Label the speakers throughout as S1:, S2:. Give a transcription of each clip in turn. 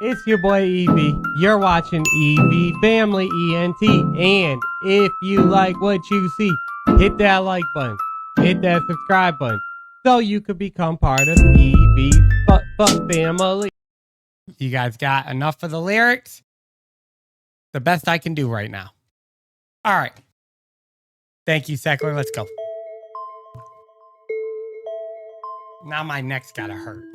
S1: It's your boy Evie. You're watching Evie Family ENT. And if you like what you see, hit that like button. Hit that subscribe button. So you could become part of Evie's family. You guys got enough of the lyrics? The best I can do right now. All right. Thank you, Seckler. Let's go. Now my neck's gotta hurt.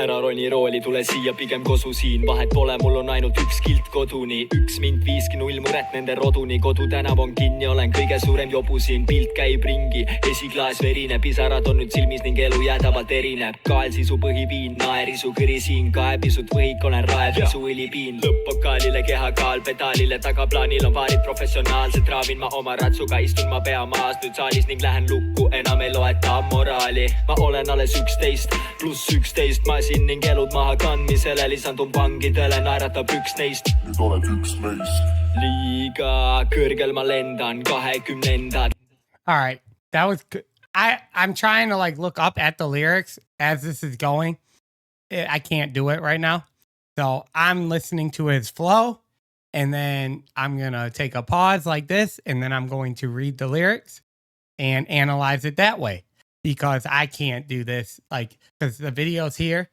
S2: Ära roni rooli, tule siia pigem kosu siin. Vahet pole, mul on ainult üks kilt koduni. 1-5-0 muret nende roduni. Kodu tänav on kinni, olen kõige suurem jobu siin. Pilt käib ringi, esiklaas verine. Pisarad on nüüd silmis ning elu jäädavalt erineb. Kaelsisu põhiviin, naerisu kõri siin. Kaepisut võhik, olen raevisu õlipiin. Lõppokaalile kehakaal, pedaalile tagaplaanil on paarid professionaalsed. Raavin ma oma ratsuga, istun ma pea maas nüüd saalis ning lähen lukku. Enam ei loeta moraali. Ma olen alles 11 pluss 11 ma siin ning elud maha kandmisele lisandun vangidele, naeratab üks neist.
S3: Nüüd oled üks meist.
S2: Liiga kõrgel ma lendan 20-ndad.
S1: All right, that was good. I'm trying to like look up at the lyrics as this is going. I can't do it right now. So I'm listening to his flow and then I'm going to take a pause like this and then I'm going to read the lyrics and analyze it that way. Because I can't do this, like, because the video's here,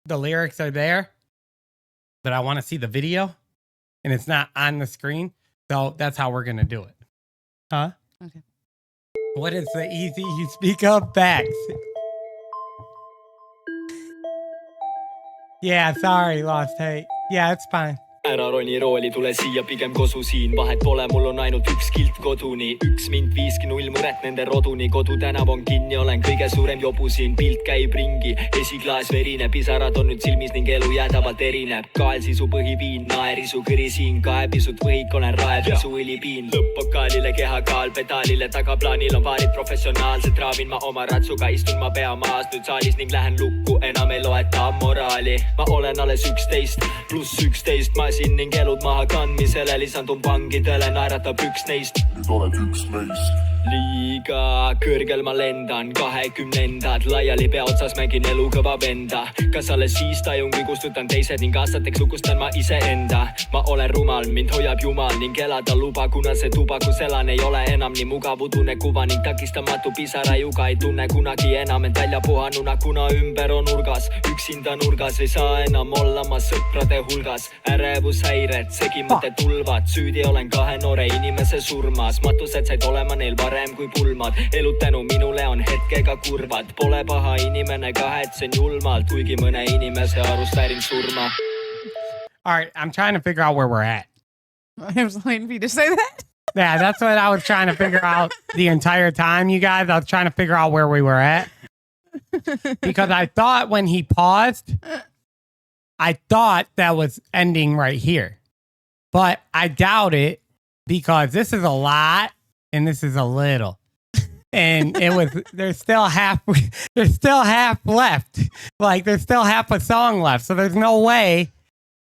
S1: the lyrics are there, but I want to see the video, and it's not on the screen, so that's how we're going to do it. Huh?
S4: Okay.
S1: What is the easy? You speak up facts. Yeah, sorry, Lost Hate. Yeah, it's fine.
S2: Ära roni rooli, tule siia pigem kosu siin. Vahet pole, mul on ainult üks kilt koduni. 1-5-0 muret nende roduni. Kodu tänav on kinni, olen kõige suurem jobu siin. Pilt käib ringi, esiklaas verine. Pisarad on nüüd silmis ning elu jäädavalt erineb. Kaelsisu põhiviin, naerisu kõri siin. Kaepisut võhik, olen raevisu õlipiin. Lõppokaalile kehakaal, pedaalile tagaplaanil on paarid professionaalsed. Raavin ma oma ratsuga, istun ma pea maas nüüd saalis ning lähen lukku. Enam ei loeta moraali. Ma olen alles 11 pluss 11 ma siin ning elud maha kandmisele lisandun vangidele, naeratab üks neist.
S3: Nüüd oled üks meist.
S2: Liiga kõrgel ma lendan 20-ndad, laiali pea otsas mängin elu kõva venda. Kas alles siis tajun, kui kustutan teised ning aastateks lukustan ma iseenda. Ma olen rumal, mind hoiab jumal ning elada luba, kuna see tuba, kus elan ei ole enam nii mugav. Udune kuva ning takistamatu pisarajuga ei tunne kunagi enam end välja puhanuna, kuna ümber on nurgas. Üksinda nurgas ei saa enam olla ma sõprade hulgas. Ärevushäired, segi mõte tulvad, süüdi olen kahe noore inimese surmas. Matused said olema neil varem kui pulmad. Elud tänu minule on hetkega kurvad. Pole paha inimene, kahetsen julmalt, kuigi mõne inimese arust väärin surma.
S1: All right, I'm trying to figure out where we're at.
S4: I was waiting for you to say that.
S1: Yeah, that's what I was trying to figure out the entire time, you guys. I was trying to figure out where we were at. Because I thought when he paused, I thought that was ending right here. But I doubt it because this is a lot and this is a little. And it was there's still half left. Like there's still half a song left. So there's no way.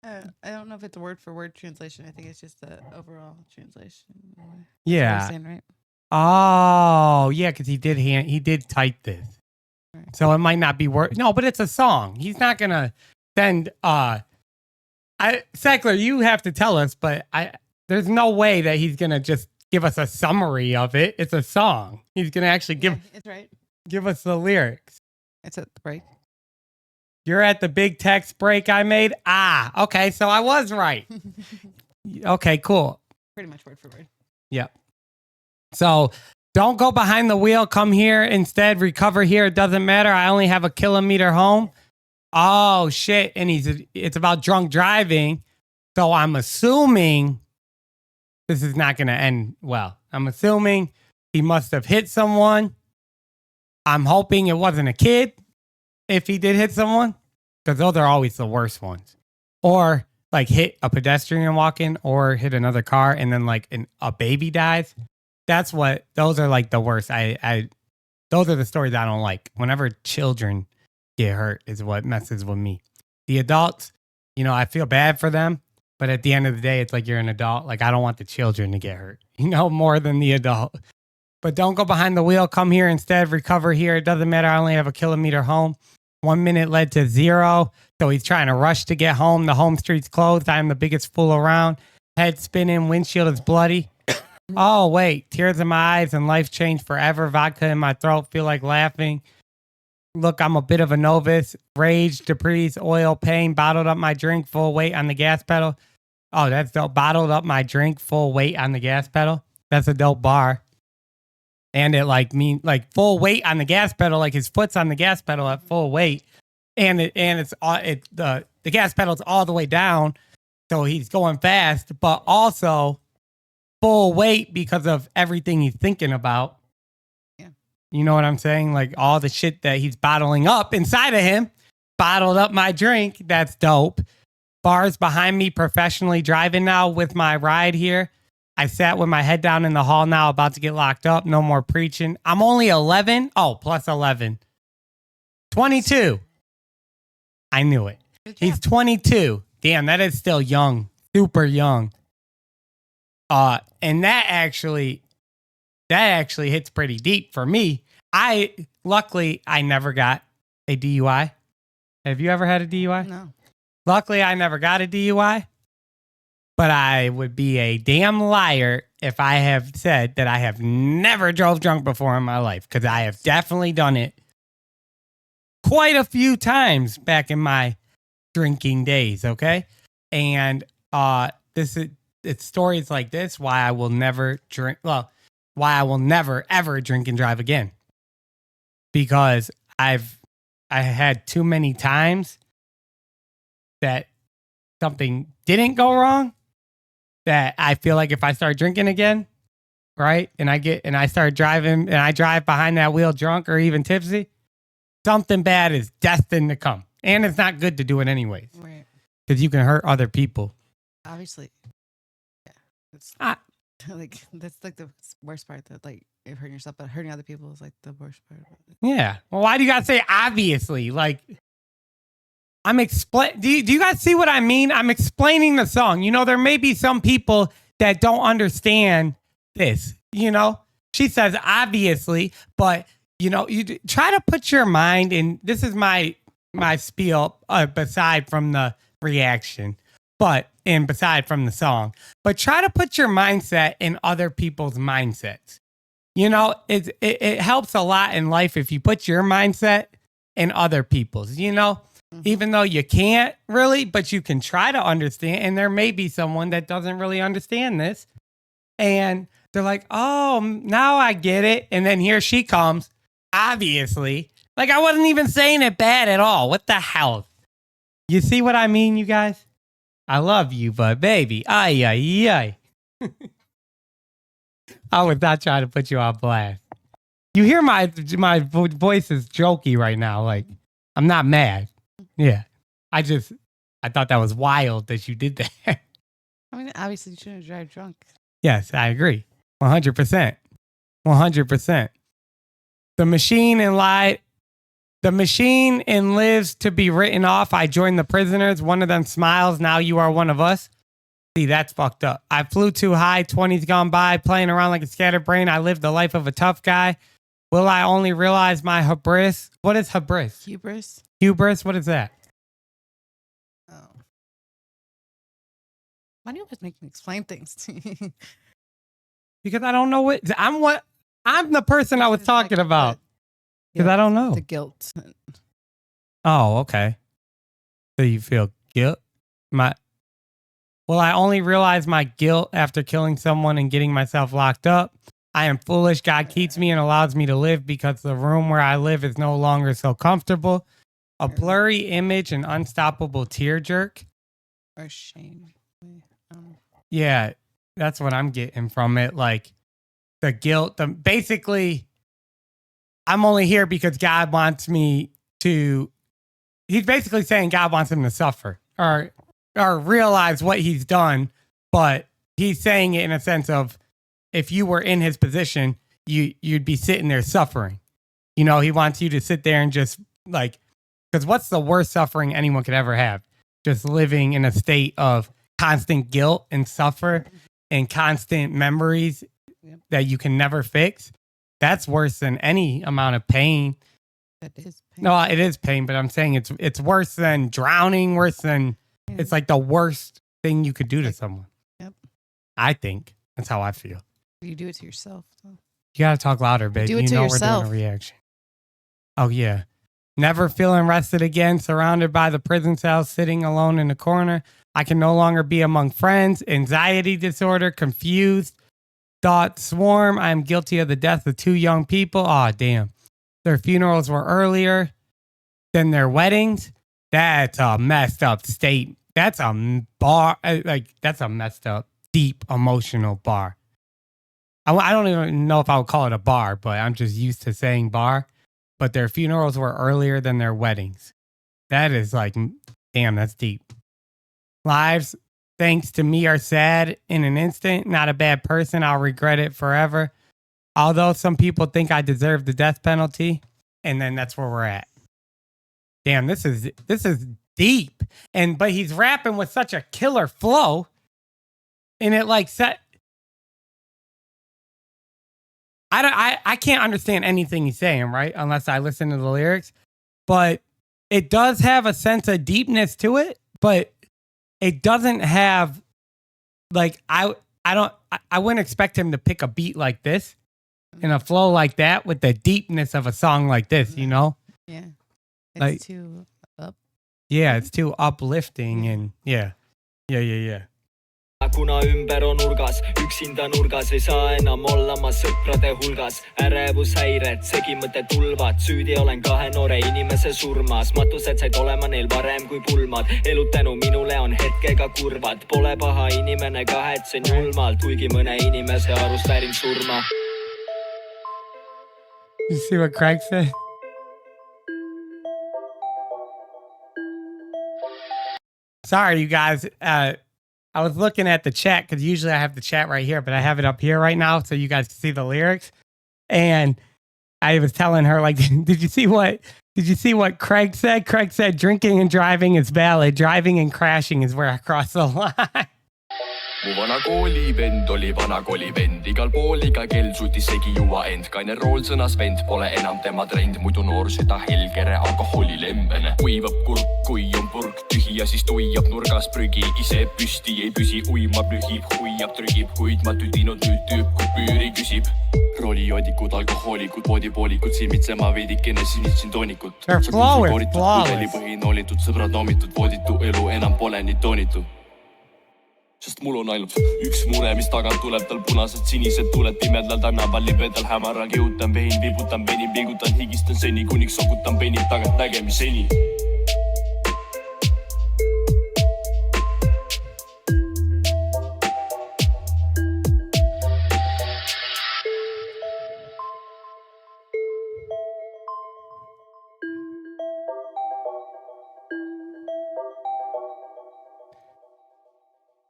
S4: I don't know if it's a word for word translation. I think it's just the overall translation.
S1: Yeah.
S4: Saying, right?
S1: Oh, yeah, because he did type this.
S4: Right.
S1: So it might not be word. No, but it's a song. He's not gonna send Seckler, you have to tell us, but there's no way that he's gonna just give us a summary of it. It's a song. He's gonna actually
S4: It's right.
S1: give us the lyrics.
S4: It's at the break.
S1: You're at the big text break I made? Ah, okay, so I was right. Okay, cool.
S4: Pretty much word for word.
S1: Yep. So don't go behind the wheel. Come here instead. Recover here. It doesn't matter. I only have a kilometer home. Oh, shit. And it's about drunk driving. So I'm assuming this is not going to end well. I'm assuming he must have hit someone. I'm hoping it wasn't a kid if he did hit someone, because those are always the worst ones. Or like hit a pedestrian walking or hit another car and then like a baby dies. Those are like the worst. Those are the stories I don't like. Whenever children get hurt is what messes with me. The adults, I feel bad for them. But at the end of the day, it's like you're an adult. Like, I don't want the children to get hurt, more than the adult. But don't go behind the wheel. Come here instead. Recover here. It doesn't matter. I only have a kilometer home. 1 minute led to 0. So he's trying to rush to get home. The home street's closed. I am the biggest fool around. Head spinning. Windshield is bloody. Oh, wait. Tears in my eyes and life changed forever. Vodka in my throat. Feel like laughing. Look, I'm a bit of a novice. Rage, debris, oil, pain. Bottled up my drink. Full weight on the gas pedal. Oh, that's dope. Bottled up my drink. Full weight on the gas pedal. That's a dope bar. And it like full weight on the gas pedal, like his foot's on the gas pedal at full weight, and the gas pedal's all the way down, so he's going fast, but also full weight because of everything he's thinking about.
S4: Yeah,
S1: you know what I'm saying? Like all the shit that he's bottling up inside of him. Bottled up my drink. That's dope. Bars behind me, professionally driving now with my ride here. I sat with my head down in the hall now, about to get locked up. No more preaching. I'm only 11. Oh, plus 11. 22. I knew it. He's 22. Damn, that is still young. Super young. And that actually hits pretty deep for me. Luckily, I never got a DUI. Have you ever had a DUI?
S4: No.
S1: Luckily, I never got a DUI. But I would be a damn liar if I have said that I have never drove drunk before in my life, because I have definitely done it quite a few times back in my drinking days, okay? And it's stories like this why I will never drink, why I will never ever drink and drive again. Because I had too many times that something didn't go wrong, that I feel like if I start drinking again, right, and I start driving and I drive behind that wheel drunk or even tipsy, something bad is destined to come. And it's not good to do it anyways.
S4: Right.
S1: Because you can hurt other people.
S4: Obviously. Yeah. It's like that's like the worst part, that like you're hurting yourself, but hurting other people is like the worst part of it.
S1: Yeah. Well, why do you gotta say obviously? Like, I'm do you guys see what I mean? I'm explaining the song. There may be some people that don't understand this. She says obviously, but you try to put your mind in. This is my spiel, beside from the reaction, beside from the song. But try to put your mindset in other people's mindsets. It helps a lot in life if you put your mindset in other people's. Even though you can't really, but you can try to understand. And there may be someone that doesn't really understand this. And they're like, oh, now I get it. And then here she comes, obviously. Like, I wasn't even saying it bad at all. What the hell? You see what I mean, you guys? I love you, but baby, ay, ay, ay. I was not trying to put you on blast. You hear my voice is jokey right now. Like, I'm not mad. Yeah. I thought that was wild that you did that.
S4: I mean, obviously you shouldn't drive drunk.
S1: Yes, I agree. 100%. 100%. The machine and lives to be written off. I joined the prisoners. One of them smiles. Now you are one of us. See, that's fucked up. I flew too high. 20's gone by. Playing around like a scatterbrain. I lived the life of a tough guy. Will I only realize my hubris? What is hubris?
S4: Hubris?
S1: Hubris? What is that?
S4: Oh. Why do you always make me explain things to you?
S1: Because I don't know I'm the person I was talking about. Because I don't know.
S4: The guilt.
S1: Oh, okay. So you feel guilt? Will I only realize my guilt after killing someone and getting myself locked up? I am foolish. God keeps me and allows me to live because the room where I live is no longer so comfortable. A blurry image, an unstoppable tear jerk.
S4: Or shame.
S1: Yeah, that's what I'm getting from it. Like the guilt. Basically, I'm only here because God wants me to. He's basically saying God wants him to suffer or realize what he's done. But he's saying it in a sense of, if you were in his position, you'd be sitting there suffering. He wants you to sit there and just like, because what's the worst suffering anyone could ever have? Just living in a state of constant guilt and suffer and constant memories that you can never fix. That's worse than any amount of pain.
S4: That is pain.
S1: No, it is pain, but I'm saying it's worse than drowning, worse than it's like the worst thing you could do to someone.
S4: Yep.
S1: I think that's how I feel.
S4: You do it to yourself. Though.
S1: You gotta talk louder, baby.
S4: Do it to
S1: know
S4: yourself.
S1: We're doing a reaction. Oh yeah. Never feeling rested again, surrounded by the prison cells, sitting alone in the corner. I can no longer be among friends. Anxiety disorder, confused. Thoughts swarm. I am guilty of the death of 2 young people. Oh, damn. Their funerals were earlier than their weddings. That's a messed up state. That's a bar. That's a messed up, deep, emotional bar. I don't even know if I would call it a bar, but I'm just used to saying bar. But their funerals were earlier than their weddings. That is like, damn, that's deep. Lives, thanks to me, are sad in an instant. Not a bad person. I'll regret it forever. Although some people think I deserve the death penalty. And then that's where we're at. Damn, this is deep. But he's rapping with such a killer flow. And it like set. I can't understand anything he's saying, right? Unless I listen to the lyrics. But it does have a sense of deepness to it. But it doesn't have like I wouldn't expect him to pick a beat like this and a flow like that with the deepness of a song like this, you know?
S4: Yeah. It's
S1: like,
S4: too up.
S1: Yeah, it's too uplifting and yeah.
S2: Kuna ümber on nurgas, üksinda nurgas ei saa enam olla ma sõprade hulgas. Ärevushäired, segimõte tulvad, süüdi olen 2 noore inimese surmas. Matused said olema neil varem kui pulmad, elud tänu minule on hetkega kurvad. Pole paha inimene, kahetsen julmalt, kuigi mõne inimese arust väärin surma.
S1: You see what Craig said? Sorry, you guys. I was looking at the chat because usually I have the chat right here, but I have it up here right now so you guys can see the lyrics. And I was telling her, like, did you see what Craig said? Craig said, drinking and driving is valid. Driving and crashing is where I cross the line.
S5: Mu vana koolivend oli vana koolivend, igal pool iga kell suutis segi juua end. Kaine rool sõnas vend, pole enam tema trend, muidu noor süda helgere alkoholilembene. Uivab kurk, kui on purk tühi ja siis tuiab nurgas prügi. Ise püsti ei püsi, uimab, lühib, huiab, trügib, kuid ma tüdinud nüüd tüüp, kui püüri küsib. Roolijoodikud, alkohoolikud, voodipoolikud, silmitsema veidikene sinitsin toonikut. Pudeli põhinoolitud, sõbrad noomitud, vooditu elu enam pole nii toonitu. Sest mul on ainult üks mure, mis tagant tuleb tal punased sinised tuled pimedal tänaval libedal hämaral kihutan vein, vibutan venin, pilgutan, higistan seni, kuniks sokutan penid tagant nägemiseni.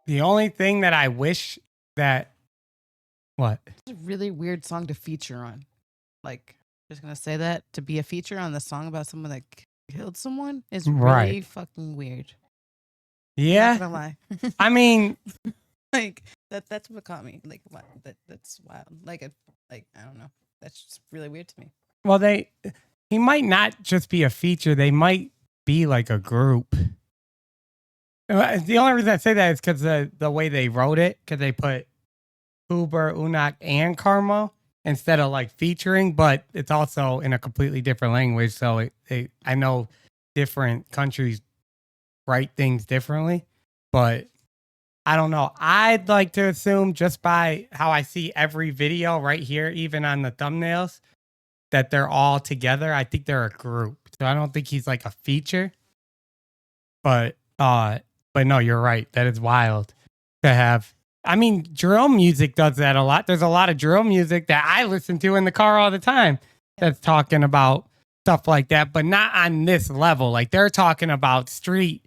S1: The only thing that I wish that... What?
S4: It's a really weird song to feature on. Like, just going to say that. To be a feature on the song about someone that killed someone is really fucking weird.
S1: Yeah?
S4: I'm not gonna lie.
S1: I mean...
S4: like, that's what caught me. Like, what? That's wild. Like, I don't know. That's just really weird to me.
S1: Well, he might not just be a feature. They might be like a group. The only reason I say that is because the way they wrote it, because they put Küberünnak and Karmo instead of like featuring, but it's also in a completely different language. So I know different countries write things differently, but I don't know. I'd like to assume just by how I see every video right here, even on the thumbnails, that they're all together. I think they're a group. So I don't think he's like a feature, but no, you're right. That is wild to have. I mean, drill music does that a lot. There's a lot of drill music that I listen to in the car all the time that's talking about stuff like that, but not on this level. Like they're talking about street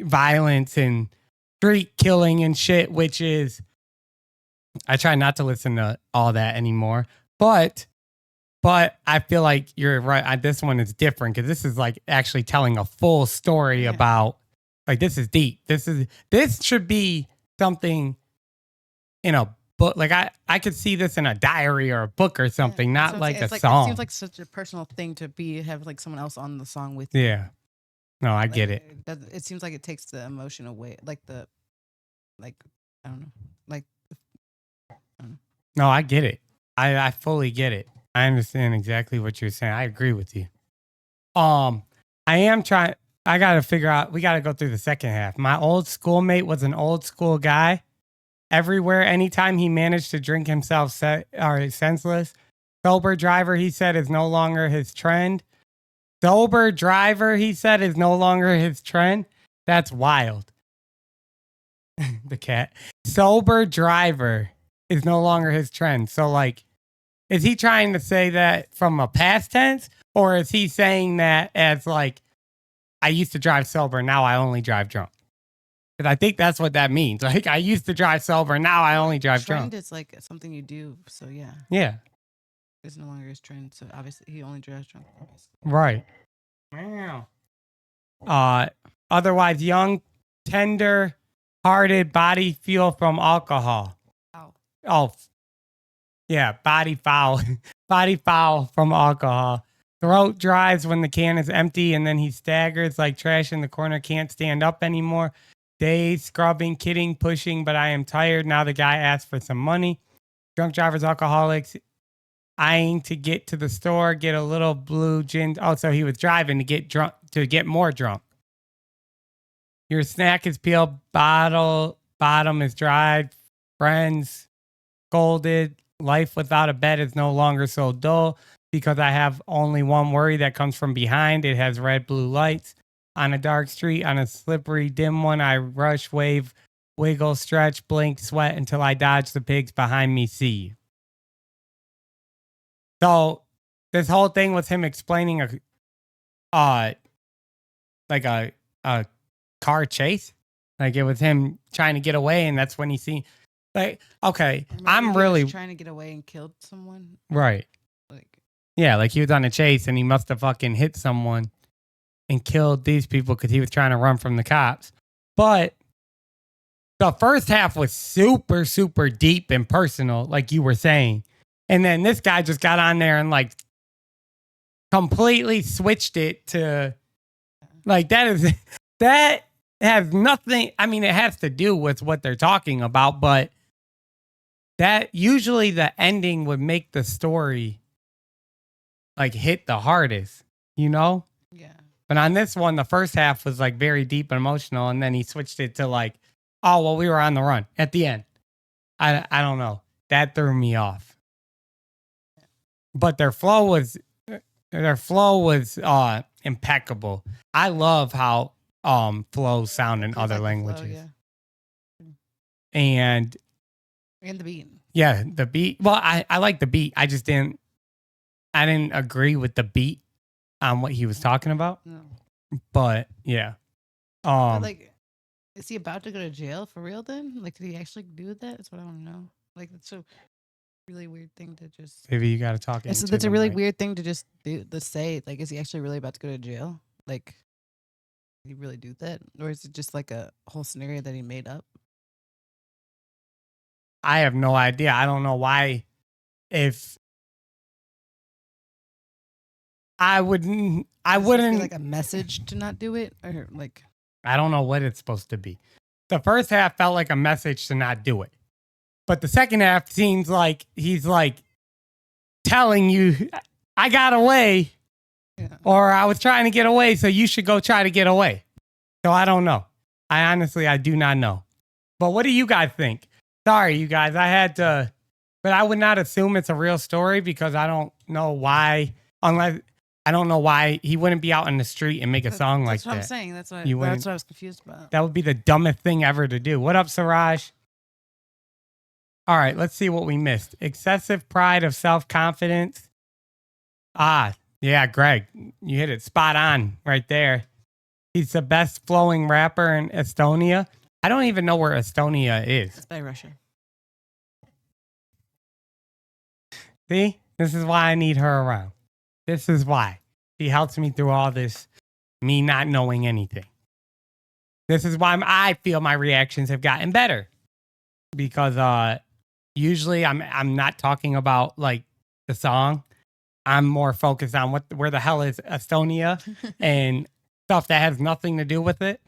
S1: violence and street killing and shit, which is, I try not to listen to all that anymore, but I feel like you're right. This one is different because this is like actually telling a full story about Like, this is deep. This should be something in a book. Like, I could see this in a diary or a book or something, not
S4: So
S1: like a
S4: it's
S1: song.
S4: It seems like such a personal thing to have like someone else on the song with you.
S1: Yeah. No, I get it.
S4: It seems like it takes the emotion away, like I don't know, like I don't know.
S1: No, I get it. I fully get it. I understand exactly what you're saying. I agree with you. I am trying. I got to figure out. We got to go through the second half. My old schoolmate was an old school guy. Everywhere, anytime he managed to drink himself senseless. Sober driver, he said, is no longer his trend. Sober driver, he said, is no longer his trend. That's wild. The cat. Sober driver is no longer his trend. So, like, is he trying to say that from a past tense? Or is he saying that as, like, I used to drive sober, now I only drive drunk? Because I think that's what that means. Like, I used to drive sober, now I only drive
S4: Trend
S1: drunk.
S4: is like something you do. So yeah,
S1: Yeah.
S4: it's no longer his trend. So obviously he only drives drunk.
S1: Right. Wow. Otherwise, young, tender hearted body fuel from alcohol.
S4: Wow.
S1: Oh, yeah. Body foul. Body foul from alcohol. Throat dries when the can is empty and then he staggers like trash in the corner, can't stand up anymore. Days, scrubbing, kidding, pushing, but I am tired. Now the guy asks for some money. Drunk drivers, alcoholics, eyeing to get to the store, get a little blue gin. Oh, so he was driving to get drunk, to get more drunk. Your snack is peeled, bottom is dried, friends scolded. Life without a bed is no longer so dull because I have only one worry that comes from behind. It has red, blue lights. On a dark street, on a slippery, dim one, I rush, wave, wiggle, stretch, blink, sweat until I dodge the pigs behind me see. So this whole thing was him explaining a car chase. Like, it was him trying to get away, and that's when he seen, like, okay,
S4: Remember
S1: I'm
S4: he
S1: really
S4: was trying to get away and killed someone.
S1: right.
S4: Like
S1: Yeah, like he was on a chase and he must have fucking hit someone and killed these people because he was trying to run from the cops. But the first half was super, super deep and personal, like you were saying. And then this guy just got on there and like completely switched it to like that has nothing. I mean, it has to do with what they're talking about, but that usually the ending would make the story like hit the hardest, you know?
S4: yeah.
S1: But on this one, the first half was like very deep and emotional, and then he switched it to like, oh well, we were on the run at the end. I don't know. That threw me off. But their flow was impeccable. I love how flows sound in
S4: Feels
S1: other
S4: like the flow,
S1: languages.
S4: yeah.
S1: And
S4: And the beat.
S1: yeah, the beat. Well, I like the beat. I didn't agree with the beat on what he was talking about.
S4: No.
S1: But yeah.
S4: But like, is he about to go to jail for real then? Like, did he actually do that? That's what I want to know. Like, it's a really weird thing to just.
S1: Maybe you got to talk.
S4: That's a really weird thing to just do. To say, like, is he actually really about to go to jail? Like, did he really do that, or is it just like a whole scenario that he made up?
S1: I have no idea. I don't know why. If I wouldn't, I
S4: Is it
S1: wouldn't.
S4: like a message to not do it, or like.
S1: I don't know what it's supposed to be. The first half felt like a message to not do it. But the second half seems like he's like telling you, I got away,
S4: Yeah.
S1: or I was trying to get away, so you should go try to get away. So I don't know. I do not know. But what do you guys think? Sorry, you guys. I had to, but I would not assume it's a real story because I don't know why, unless I don't know why he wouldn't be out in the street and make a song like that.
S4: That's what I'm saying. That's what
S1: You
S4: that's
S1: wouldn't-
S4: what I was confused about.
S1: That would be the dumbest thing ever to do. What up, Siraj? All right, let's see what we missed. Excessive pride of self-confidence. Ah, yeah, Greg, you hit it spot on right there. He's the best flowing rapper in Estonia. I don't even know where Estonia is.
S4: It's by Russia.
S1: See, this is why I need her around. This is why. She helps me through all this, me not knowing anything. This is why I feel my reactions have gotten better, because usually I'm not talking about like the song. I'm more focused on where the hell is Estonia and stuff that has nothing to do with it.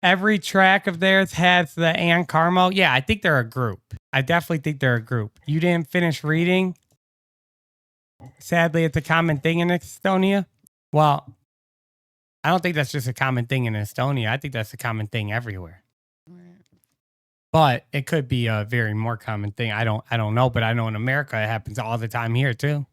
S1: Every track of theirs has the and Karmo. Yeah, I think they're a group. I definitely think they're a group. You didn't finish reading. Sadly, it's a common thing in Estonia. Well, I don't think that's just a common thing in Estonia. I think that's a common thing everywhere. But it could be a very more common thing. I don't know, but I know in America it happens all the time here too.